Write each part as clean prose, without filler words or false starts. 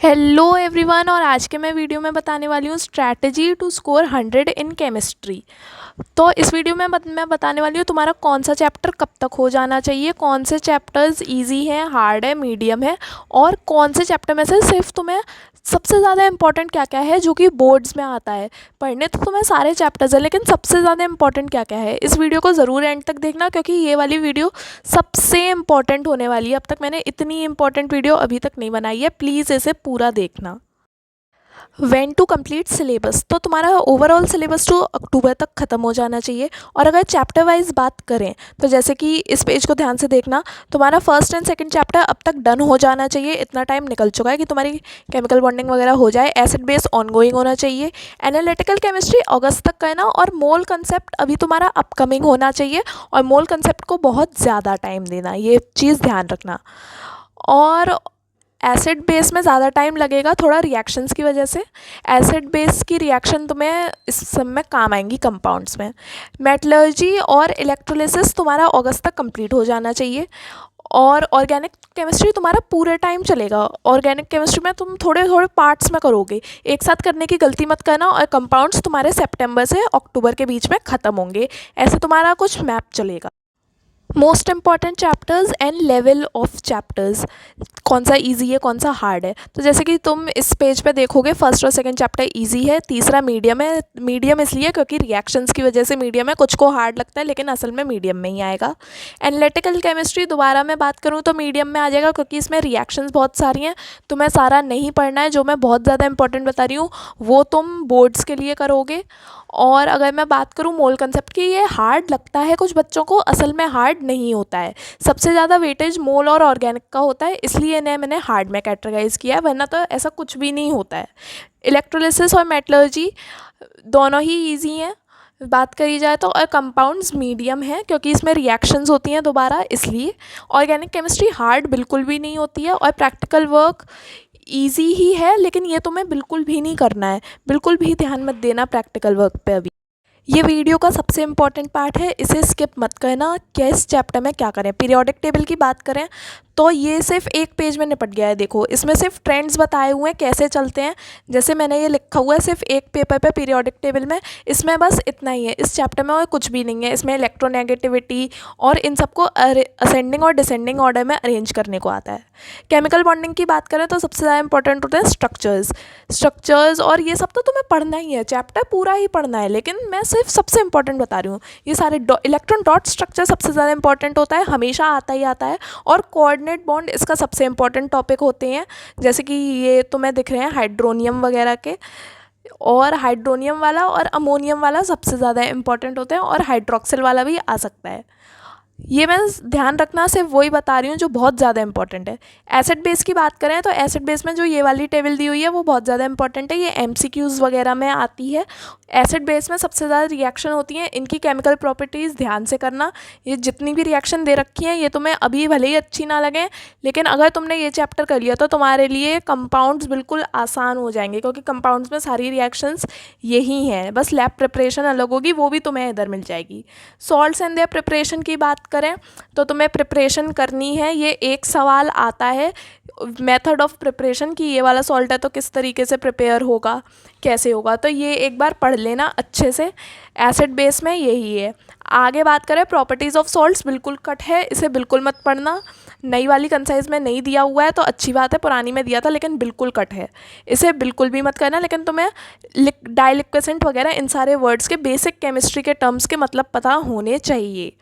Hello everyone. और आज के मैं वीडियो में बताने वाली हूँ strategy to score 100 in chemistry. तो इस वीडियो में मैं बताने वाली हूँ तुम्हारा कौन सा चैप्टर कब तक हो जाना चाहिए, कौन से चैप्टर्स इजी हैं, हार्ड है, मीडियम है, और कौन से चैप्टर में से सिर्फ तुम्हें सबसे ज़्यादा इंपॉर्टेंट क्या क्या है जो कि बोर्ड्स में आता है। पढ़ने तो तुम्हें सारे चैप्टर्स है, लेकिन सबसे ज़्यादा इंपॉर्टेंट क्या क्या है, इस वीडियो को ज़रूर एंड तक देखना, क्योंकि ये वाली वीडियो सबसे इंपॉर्टेंट होने वाली है। अब तक मैंने इतनी इंपॉर्टेंट वीडियो अभी तक नहीं बनाई है, प्लीज़ इसे पूरा देखना। व्हेन टू कंप्लीट सिलेबस, तो तुम्हारा ओवरऑल सिलेबस तो अक्टूबर तक ख़त्म हो जाना चाहिए। और अगर चैप्टर वाइज बात करें तो जैसे कि इस पेज को ध्यान से देखना, तुम्हारा फर्स्ट एंड सेकंड चैप्टर अब तक डन हो जाना चाहिए। इतना टाइम निकल चुका है कि तुम्हारी केमिकल बॉन्डिंग वगैरह हो जाए। एसिड बेस ऑनगोइंग होना चाहिए। एनालिटिकल केमिस्ट्री अगस्त तक का है ना, और मोल कंसेप्ट अभी तुम्हारा अपकमिंग होना चाहिए, और मोल कंसेप्ट को बहुत ज़्यादा टाइम देना, ये चीज़ ध्यान रखना। और एसिड बेस में ज़्यादा टाइम लगेगा थोड़ा रिएक्शंस की वजह से। एसिड बेस की रिएक्शन तुम्हें इस सब में काम आएंगी कंपाउंड्स में। मेटलर्जी और इलेक्ट्रोलिसिस तुम्हारा अगस्त तक कंप्लीट हो जाना चाहिए। और ऑर्गेनिक केमिस्ट्री तुम्हारा पूरे टाइम चलेगा। ऑर्गेनिक केमिस्ट्री में तुम थोड़े थोड़े पार्ट्स में करोगे, एक साथ करने की गलती मत करना। और कंपाउंड्स तुम्हारे सितंबर से अक्टूबर के बीच में ख़त्म होंगे, ऐसे तुम्हारा कुछ मैप चलेगा। Most important chapters and level of chapters, कौन सा इजी है कौन सा हार्ड है। तो जैसे कि तुम इस पेज पे देखोगे, फर्स्ट और सेकंड चैप्टर इजी है, तीसरा मीडियम है। मीडियम इसलिए क्योंकि रिएक्शंस की वजह से मीडियम है, कुछ को हार्ड लगता है लेकिन असल में मीडियम में ही आएगा। एनालिटिकल केमिस्ट्री दोबारा मैं बात करूँ तो मीडियम में आ जाएगा, क्योंकि इसमें रिएक्शंस बहुत सारी हैं, तुम्हें सारा नहीं पढ़ना है। जो मैं बहुत ज़्यादा इंपॉर्टेंट बता रही हूँ वो तुम बोर्ड्स के लिए करोगे। और अगर मैं बात करूँ मोल कंसेप्ट की, ये हार्ड लगता है कुछ बच्चों को, असल में हार्ड नहीं होता है। सबसे ज़्यादा वेटेज मोल और ऑर्गेनिक का होता है, इसलिए इन्हें मैंने हार्ड में कैटेगराइज किया है, वरना तो ऐसा कुछ भी नहीं होता है। इलेक्ट्रोलिसिस और मेटलर्जी दोनों ही ईजी हैं बात करी जाए तो। और कंपाउंड्स मीडियम है क्योंकि इसमें रिएक्शंस होती हैं दोबारा, इसलिए। ऑर्गेनिक केमिस्ट्री हार्ड बिल्कुल भी नहीं होती है। और प्रैक्टिकल वर्क ईजी ही है, लेकिन ये तुम्हें बिल्कुल भी नहीं करना है, बिल्कुल भी ध्यान मत देना प्रैक्टिकल वर्क पे अभी। ये वीडियो का सबसे इंपॉर्टेंट पार्ट है, इसे स्किप मत करना। क्या इस चैप्टर में क्या करें। पीरियोडिक टेबल की बात करें तो ये सिर्फ एक पेज में निपट गया है। देखो, इसमें सिर्फ ट्रेंड्स बताए हुए हैं कैसे चलते हैं, जैसे मैंने ये लिखा हुआ है सिर्फ एक पेपर पे पीरियोडिक टेबल में, इसमें बस इतना ही है। इस चैप्टर में और कुछ भी नहीं है। इसमें इलेक्ट्रोनेगेटिविटी और इन सबको असेंडिंग और डिसेंडिंग ऑर्डर में अरेंज करने को आता है। केमिकल बॉन्डिंग की बात करें तो सबसे ज़्यादा इंपॉर्टेंट होते हैं स्ट्रक्चर्स, और ये सब तो तुम्हें पढ़ना ही है, चैप्टर पूरा ही पढ़ना है, लेकिन मैं सिर्फ सबसे इंपॉर्टेंट बता रही हूँ। ये सारे इलेक्ट्रॉन डॉट स्ट्रक्चर सबसे ज़्यादा इंपॉर्टेंट होता है, हमेशा आता ही आता है। और कोऑर्डिनेट बॉन्ड इसका सबसे इंपॉर्टेंट टॉपिक होते हैं, जैसे कि ये तुम्हें दिख रहे हैं हाइड्रोनियम वगैरह के। और हाइड्रोनियम वाला और अमोनियम वाला सबसे ज़्यादा इंपॉर्टेंट होते हैं, और हाइड्रोक्सिल वाला भी आ सकता है। ये मैं ध्यान रखना, सिर्फ वही बता रही हूँ जो बहुत ज़्यादा इंपॉर्टेंट है। एसिड बेस की बात करें तो एसिड बेस में जो ये वाली टेबल दी हुई है वो बहुत ज़्यादा इंपॉर्टेंट है, ये एमसीक्यूज़ वगैरह में आती है। एसिड बेस में सबसे ज़्यादा रिएक्शन होती हैं, इनकी केमिकल प्रॉपर्टीज़ ध्यान से करना। ये जितनी भी रिएक्शन दे रखी हैं ये तुम्हें अभी भले ही अच्छी ना लगें, लेकिन अगर तुमने ये चैप्टर कर लिया तो तुम्हारे लिए कंपाउंड्स बिल्कुल आसान हो जाएंगे, क्योंकि कंपाउंड्स में सारी रिएक्शंस यही हैं, बस लैब प्रिपरेशन अलग होगी, वो भी तुम्हें इधर मिल जाएगी। सॉल्ट्स एंड देयर प्रिपरेशन की बात करें तो तुम्हें प्रिपरेशन करनी है। ये एक सवाल आता है मेथड ऑफ प्रिपरेशन की, ये वाला सॉल्ट है तो किस तरीके से प्रिपेयर होगा, कैसे होगा, तो ये एक बार पढ़ लेना अच्छे से। एसिड बेस में यही है। आगे बात करें प्रॉपर्टीज़ ऑफ सॉल्ट्स, बिल्कुल कट है, इसे बिल्कुल मत पढ़ना। नई वाली कंसाइज में नहीं दिया हुआ है तो अच्छी बात है, पुरानी में दिया था लेकिन बिल्कुल कट है, इसे बिल्कुल भी मत करना। लेकिन तुम्हें डाइलिक्वेसेंट वगैरह इन सारे वर्ड्स के बेसिक केमिस्ट्री के टर्म्स के मतलब पता होने चाहिए।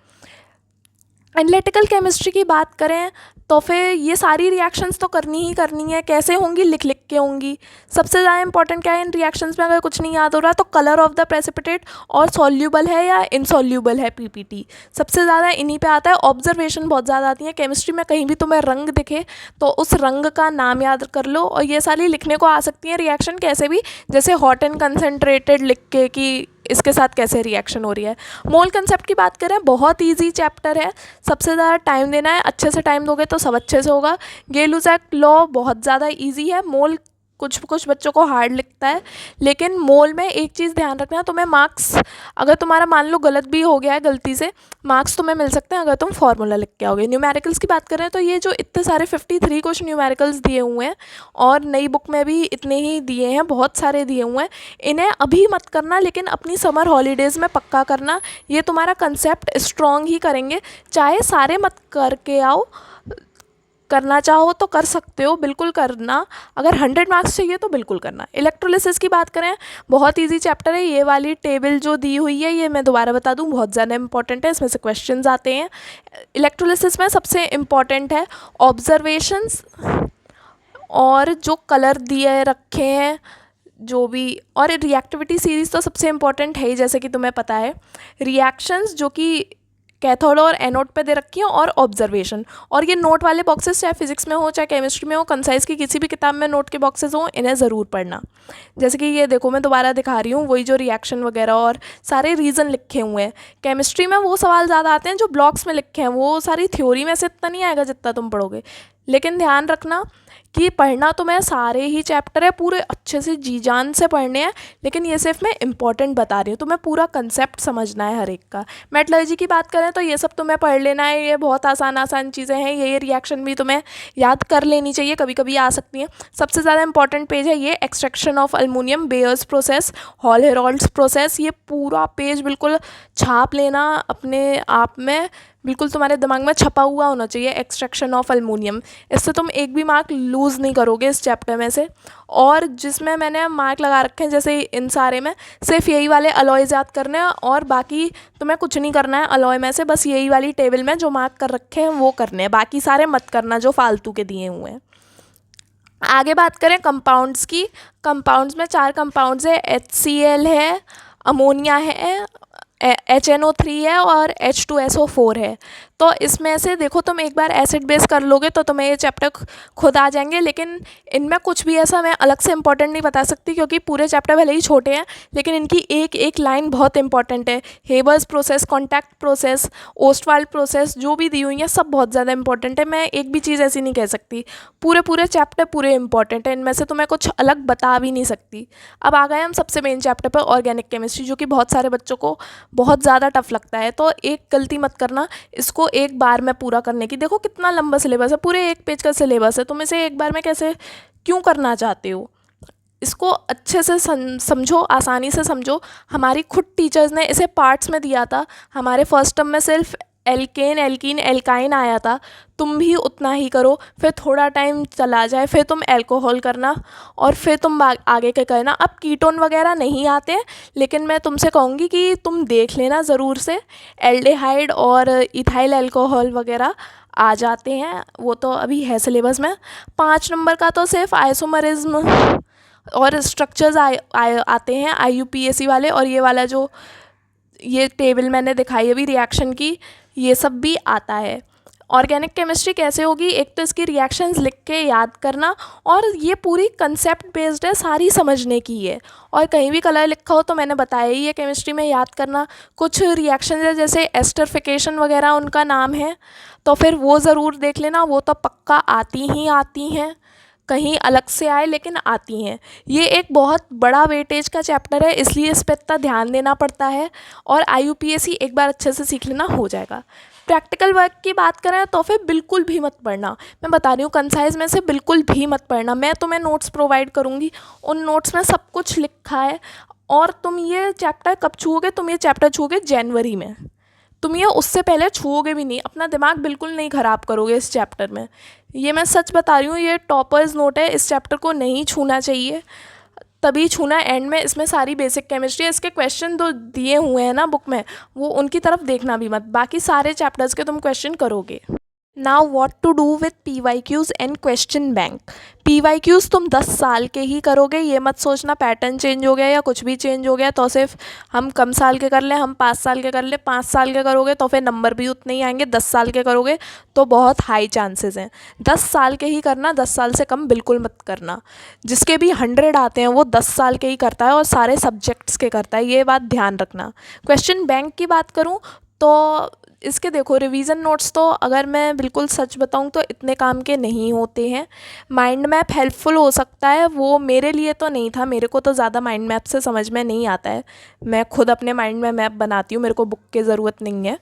एनालिटिकल केमिस्ट्री की बात करें तो फिर ये सारी रिएक्शंस तो करनी ही करनी है, कैसे होंगी, लिख लिख के होंगी। सबसे ज़्यादा इंपॉर्टेंट क्या है इन रिएक्शंस में, अगर कुछ नहीं याद हो रहा तो कलर ऑफ द प्रेसिपिटेट, और सॉल्यूबल है या इनसॉल्यूबल है पीपीटी, सबसे ज़्यादा इन्हीं पे आता है। ऑब्जर्वेशन बहुत ज़्यादा आती है केमिस्ट्री में, कहीं भी तुम्हें रंग दिखे तो उस रंग का नाम याद कर लो। और ये सारी लिखने को आ सकती हैं रिएक्शन कैसे भी, जैसे हॉट एंड कंसनट्रेटेड लिख के कि इसके साथ कैसे रिएक्शन हो रही है। मोल कंसेप्ट की बात करें, बहुत इजी चैप्टर है, सबसे ज़्यादा टाइम देना है, अच्छे से टाइम दोगे तो सब अच्छे से होगा। गे-लुसाक लॉ बहुत ज़्यादा इजी है। मोल कुछ कुछ बच्चों को हार्ड लगता है। लेकिन मोल में एक चीज़ ध्यान रखना, तुम्हें मार्क्स अगर तुम्हारा मान लो गलत भी हो गया है गलती से, मार्क्स तुम्हें मिल सकते हैं अगर तुम फार्मूला लिख के आओगे। न्यूमेरिकल्स की बात करें तो ये जो इतने सारे 53 कुछ न्यूमेरिकल्स दिए हुए हैं और नई बुक में भी इतने ही दिए हैं, बहुत सारे दिए हुए हैं, इन्हें अभी मत करना लेकिन अपनी समर हॉलीडेज़ में पक्का करना। ये तुम्हारा कंसेप्ट स्ट्रॉन्ग ही करेंगे। चाहे सारे मत करके आओ, करना चाहो तो कर सकते हो, बिल्कुल करना। अगर 100 मार्क्स चाहिए तो बिल्कुल करना। इलेक्ट्रोलिसिस की बात करें, बहुत इजी चैप्टर है। ये वाली टेबल जो दी हुई है ये मैं दोबारा बता दूं, बहुत ज़्यादा इंपॉर्टेंट है, इसमें से क्वेश्चंस आते हैं। इलेक्ट्रोलिसिस में सबसे इम्पॉर्टेंट है ऑब्जर्वेशंस और जो कलर दिए रखे हैं जो भी, और रिएक्टिविटी सीरीज़ तो सबसे इम्पॉर्टेंट है ही, जैसे कि तुम्हें पता है। रिएक्शंस जो कि कैथोड और एनोड पे दे रखी हैं, और ऑब्जर्वेशन। और ये नोट वाले बॉक्सेस चाहे फिजिक्स में हो चाहे केमिस्ट्री में हो, कंसाइज की किसी भी किताब में नोट के बॉक्सेस हो, इन्हें ज़रूर पढ़ना। जैसे कि ये देखो मैं दोबारा दिखा रही हूँ, वही जो रिएक्शन वगैरह और सारे रीज़न लिखे हुए हैं। केमिस्ट्री में वो सवाल ज़्यादा आते हैं जो ब्लॉक्स में लिखे हैं, वो सारी थ्योरी में से इतना नहीं आएगा जितना तुम पढ़ोगे। लेकिन ध्यान रखना कि पढ़ना तो मैं सारे ही चैप्टर है पूरे अच्छे से जी जान से पढ़ने हैं, लेकिन ये सिर्फ मैं इंपॉर्टेंट बता रही हूँ, तुम्हें पूरा कंसेप्ट समझना है हर एक का। मेटलर्जी की बात करें तो ये सब तुम्हें पढ़ लेना है, ये बहुत आसान आसान चीज़ें हैं। ये रिएक्शन भी तुम्हें याद कर लेनी चाहिए, कभी कभी आ सकती हैं। सबसे ज़्यादा इंपॉर्टेंट पेज है ये, extraction of aluminium, bears process, hall Harold's process. ये पूरा पेज बिल्कुल छाप लेना अपने आप में, बिल्कुल तुम्हारे दिमाग में छपा हुआ होना चाहिए, एक्सट्रैक्शन ऑफ अल्मोनियम। इससे तुम एक भी मार्क लूज़ नहीं करोगे इस चैप्टर में से। और जिसमें मैंने मार्क लगा रखे हैं जैसे इन सारे में, सिर्फ यही वाले अलॉयज़ याद करने हैं और बाकी तुम्हें कुछ नहीं करना है अलॉय में से, बस यही वाली टेबल में जो मार्क कर रखे हैं वो करने हैं, बाकी सारे मत करना जो फालतू के दिए हुए हैं। आगे बात करें कंपाउंड्स की, कंपाउंड्स में 4 कंपाउंड्स है, HCl है, अमोनिया है, HNO3 है और H2SO4 है। तो इसमें से देखो तुम एक बार एसिड बेस कर लोगे तो तुम्हें ये चैप्टर खुद आ जाएंगे, लेकिन इनमें कुछ भी ऐसा मैं अलग से इंपॉर्टेंट नहीं बता सकती क्योंकि पूरे चैप्टर भले ही छोटे हैं, लेकिन इनकी एक एक लाइन बहुत इंपॉर्टेंट है। Haber's process, contact process, Ostwald process जो भी दी हुई है सब बहुत ज़्यादा इंपॉर्टेंट है। मैं एक भी चीज़ ऐसी नहीं कह सकती, पूरे चैप्टर पूरे इंपॉर्टेंट है, इनमें से तो मैं कुछ अलग बता भी नहीं सकती। अब आ गए हम सबसे मेन चैप्टर पर, ऑर्गेनिक केमिस्ट्री, जो कि बहुत सारे बच्चों को बहुत ज़्यादा टफ लगता है। तो एक गलती मत करना इसको एक बार में पूरा करने की। देखो कितना लंबा सिलेबस है, पूरे 1 पेज का सिलेबस है, तुम इसे एक बार में कैसे क्यों करना चाहते हो? इसको अच्छे से समझो, आसानी से समझो। हमारी खुद टीचर्स ने इसे पार्ट्स में दिया था, हमारे फर्स्ट टर्म में सिर्फ एल्केन, एल्कीन, एल्काइन आया था, तुम भी उतना ही करो। फिर थोड़ा टाइम चला जाए फिर तुम एल्कोहल करना और फिर तुम आगे के करना। अब कीटोन वगैरह नहीं आते हैं, लेकिन मैं तुमसे कहूँगी कि तुम देख लेना ज़रूर से, एल्डिहाइड और इथाइल एल्कोहल वगैरह आ जाते हैं, वो तो अभी है सिलेबस में। 5 नंबर का तो सिर्फ आइसोमरिज्म और स्ट्रक्चर्स आते हैं IUPAC वाले, और ये वाला जो ये टेबल मैंने दिखाई अभी रिएक्शन की, ये सब भी आता है। ऑर्गेनिक केमिस्ट्री कैसे होगी, एक तो इसकी रिएक्शंस लिख के याद करना, और ये पूरी कंसेप्ट बेस्ड है, सारी समझने की है। और कहीं भी कलर लिखा हो तो मैंने बताया ही है, केमिस्ट्री में याद करना। कुछ रिएक्शन है जैसे एस्टरफिकेशन वगैरह उनका नाम है, तो फिर वो ज़रूर देख लेना, वो तो पक्का आती ही आती हैं, कहीं अलग से आए लेकिन आती हैं। ये एक बहुत बड़ा वेटेज का चैप्टर है, इसलिए इस पर इतना ध्यान देना पड़ता है। और IUPAC एक बार अच्छे से सीख लेना, हो जाएगा। प्रैक्टिकल वर्क की बात करें तो फिर बिल्कुल भी मत पढ़ना, मैं बता रही हूँ, कंसाइज में से बिल्कुल भी मत पढ़ना। मैं तुम्हें नोट्स प्रोवाइड करूँगी, उन नोट्स में सब कुछ लिखा है। और तुम ये चैप्टर कब छूओगे, तुम ये चैप्टर छूओगे जनवरी में, तुम ये उससे पहले छूओगे भी नहीं। अपना दिमाग बिल्कुल नहीं ख़राब करोगे इस चैप्टर में, ये मैं सच बता रही हूँ। ये टॉपर्स नोट है, इस चैप्टर को नहीं छूना चाहिए, तभी छूना एंड में। इसमें सारी बेसिक केमिस्ट्री है, इसके क्वेश्चन जो दिए हुए हैं ना बुक में, वो उनकी तरफ देखना भी मत, बाकी सारे चैप्टर्स के तुम क्वेश्चन करोगे। Now what to do with PYQs and question bank. PYQs तुम 10 साल के ही करोगे, ये मत सोचना पैटर्न चेंज हो गया या कुछ भी चेंज हो गया तो सिर्फ हम कम साल के कर लें, हम 5 साल के कर लें। 5 साल के करोगे तो फिर नंबर भी उतने ही आएंगे, 10 साल के करोगे तो बहुत हाई चांसेस हैं। 10 साल के ही करना, 10 साल से कम बिल्कुल मत करना। जिसके भी 100 आते हैं वो 10 साल के ही करता है और सारे सब्जेक्ट्स के करता है, ये बात ध्यान रखना। क्वेश्चन बैंक की बात करूँ तो इसके देखो रिवीजन नोट्स तो अगर मैं बिल्कुल सच बताऊं तो इतने काम के नहीं होते हैं। माइंड मैप हेल्पफुल हो सकता है, वो मेरे लिए तो नहीं था, मेरे को तो ज़्यादा माइंड मैप से समझ में नहीं आता है। मैं खुद अपने माइंड में मैप बनाती हूँ, मेरे को बुक की ज़रूरत नहीं है।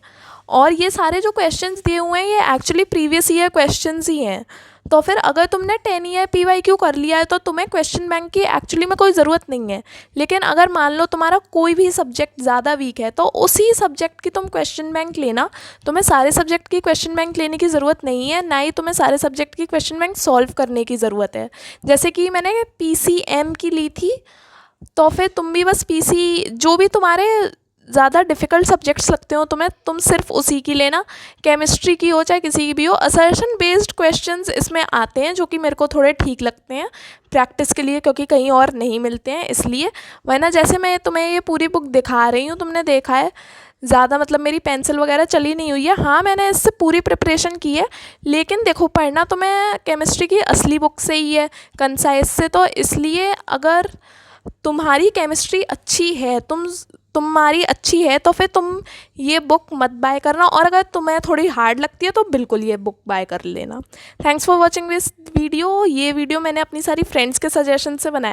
और ये सारे जो क्वेश्चंस दिए हुए हैं ये एक्चुअली प्रीवियस ईयर क्वेश्चंस ही हैं। तो फिर अगर तुमने 10 ईयर PYQ कर लिया है तो तुम्हें क्वेश्चन बैंक की एक्चुअली में कोई ज़रूरत नहीं है। लेकिन अगर मान लो तुम्हारा कोई भी सब्जेक्ट ज़्यादा वीक है तो उसी सब्जेक्ट की तुम क्वेश्चन बैंक लेना। तुम्हें सारे सब्जेक्ट की क्वेश्चन बैंक लेने की ज़रूरत नहीं है, ना ही तुम्हें सारे सब्जेक्ट की क्वेश्चन बैंक सॉल्व करने की ज़रूरत है। जैसे कि मैंने PCM की ली थी, तो फिर तुम भी बस जो भी तुम्हारे ज़्यादा डिफ़िकल्ट सब्जेक्ट्स लगते हो तुम्हें, तुम सिर्फ उसी की लेना। केमिस्ट्री की हो चाहे किसी की भी हो, असर्शन बेस्ड क्वेश्चंस इसमें आते हैं जो कि मेरे को थोड़े ठीक लगते हैं प्रैक्टिस के लिए, क्योंकि कहीं और नहीं मिलते हैं इसलिए। वरना जैसे मैं तुम्हें ये पूरी बुक दिखा रही हूँ, तुमने देखा है ज़्यादा मतलब मेरी पेंसिल वगैरह चली नहीं हुई है। हाँ, मैंने इससे पूरी प्रिपरेशन की है, लेकिन देखो पढ़ना तो मैं केमिस्ट्री की असली बुक से ही है, कंसाइज से। तो इसलिए अगर तुम्हारी केमिस्ट्री अच्छी है, तुम्हारी अच्छी है तो फिर तुम ये बुक मत बाय करना, और अगर तुम्हें थोड़ी हार्ड लगती है तो बिल्कुल ये बुक बाय कर लेना। Thanks for watching this video. ये वीडियो मैंने अपनी सारी फ्रेंड्स के सजेशन से बनाया।